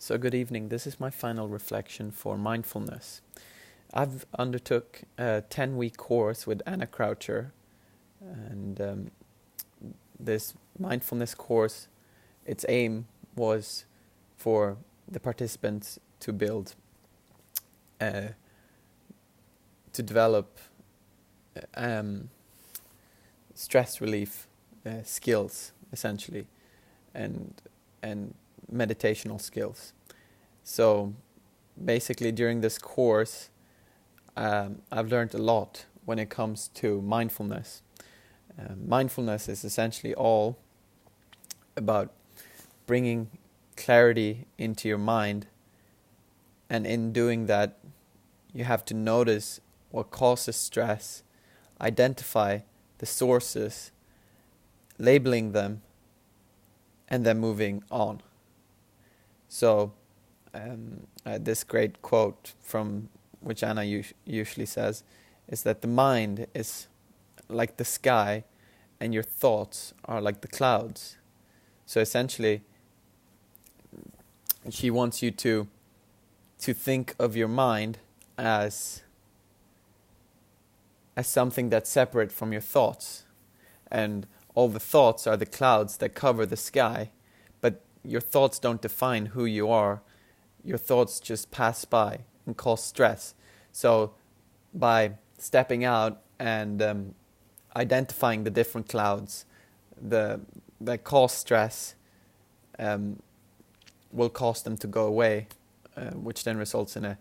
So good evening. This is my final reflection for mindfulness. I've undertook a 10-week course with Anna Croucher, and this mindfulness course, its aim was for the participants to develop stress relief skills, essentially, and meditational skills. So basically during this course I've learned a lot when it comes to mindfulness. Mindfulness is essentially all about bringing clarity into your mind, and in doing that you have to notice what causes stress, identify the sources, labeling them, and then moving on. So this great quote from which Anna usually says is that the mind is like the sky and your thoughts are like the clouds. So essentially she wants you to think of your mind as something that's separate from your thoughts, and all the thoughts are the clouds that cover the sky, but your thoughts don't define who you are. Your thoughts just pass by and cause stress. So by stepping out and identifying the different clouds that cause stress, will cause them to go away, which then results in a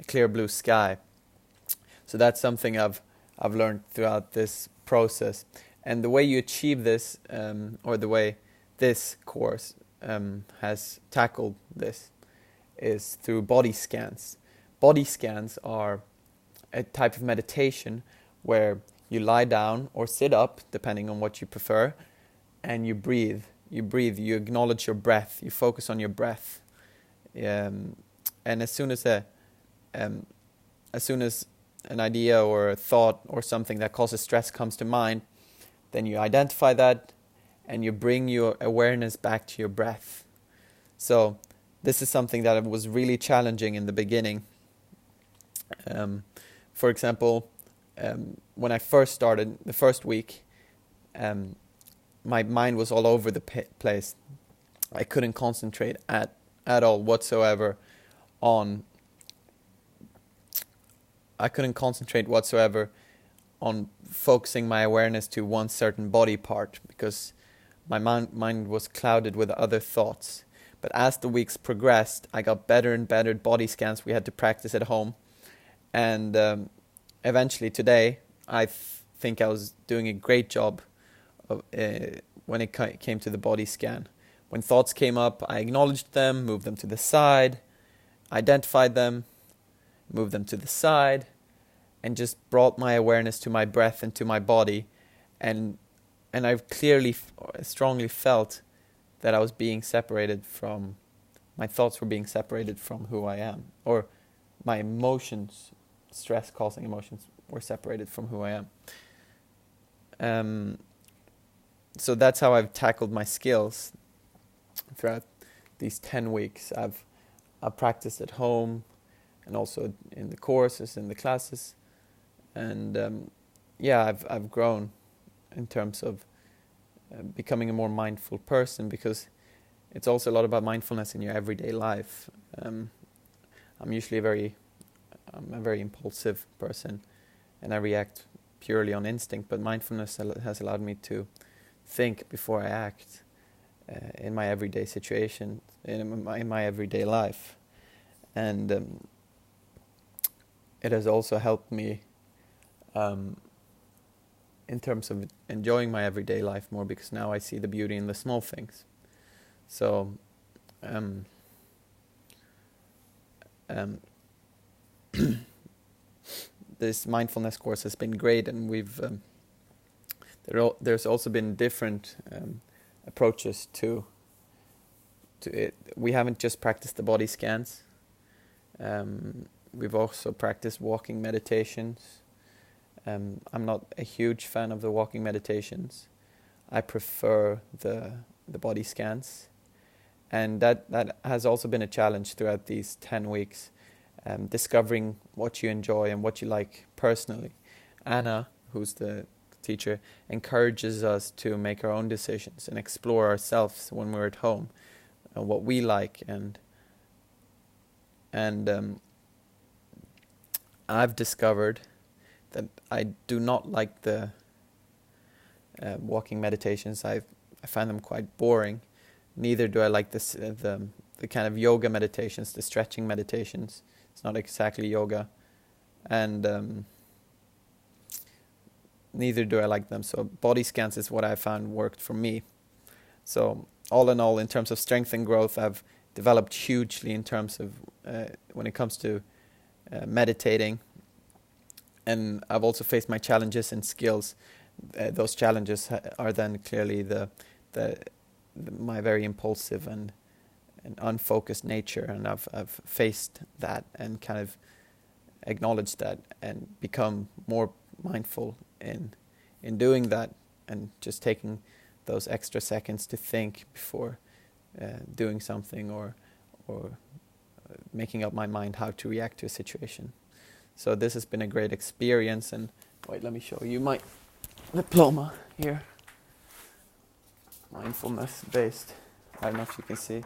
clear blue sky. So that's something I've learned throughout this process. And the way you achieve this, or the way this course has tackled this, is through body scans. Body scans are a type of meditation where you lie down or sit up, depending on what you prefer, and you breathe. You acknowledge your breath, you focus on your breath. And as soon as an idea or a thought or something that causes stress comes to mind, then you identify that and you bring your awareness back to your breath. So this is something that was really challenging in the beginning. For example, when I first started, the first week, my mind was all over the place. I couldn't concentrate at all whatsoever on focusing my awareness to one certain body part, because my mind was clouded with other thoughts. But as the weeks progressed, I got better and better body scans we had to practice at home. And eventually today, I think I was doing a great job when it came to the body scan. When thoughts came up, I acknowledged them, moved them to the side, identified them, moved them to the side, and just brought my awareness to my breath and to my body. And I've strongly felt that I was being separated from, my thoughts were being separated from who I am, or my emotions, stress-causing emotions, were separated from who I am. So that's how I've tackled my skills throughout these 10 weeks. I've practiced at home and also in the courses, in the classes. And I've grown in terms of becoming a more mindful person, because it's also a lot about mindfulness in your everyday life. I'm usually a very impulsive person, and I react purely on instinct, but mindfulness has allowed me to think before I act in my everyday situation, in my everyday life. And it has also helped me in terms of enjoying my everyday life more, because now I see the beauty in the small things. So this mindfulness course has been great, and there's also been different approaches to it. We haven't just practiced the body scans. We've also practiced walking meditations. I'm not a huge fan of the walking meditations. I prefer the body scans. And that has also been a challenge throughout these 10 weeks, discovering what you enjoy and what you like personally. Anna, who's the teacher, encourages us to make our own decisions and explore ourselves when we're at home, what we like. And I've discovered that I do not like the walking meditations. I find them quite boring. Neither do I like the kind of yoga meditations, the stretching meditations. It's not exactly yoga, and neither do I like them. So body scans is what I found worked for me. So all in all, in terms of strength and growth, I've developed hugely in terms of when it comes to meditating, and I've also faced my challenges and skills. Those challenges are then clearly my very impulsive and unfocused nature, and I've faced that and kind of acknowledged that and become more mindful in doing that, and just taking those extra seconds to think before doing something or making up my mind how to react to a situation. So this has been a great experience, and wait, let me show you my diploma here. Mindfulness based. I don't know if you can see.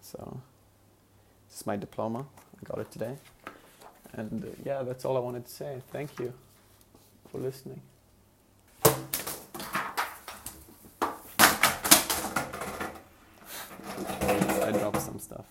So this is my diploma. I got it today. And yeah, that's all I wanted to say. Thank you for listening. I dropped some stuff.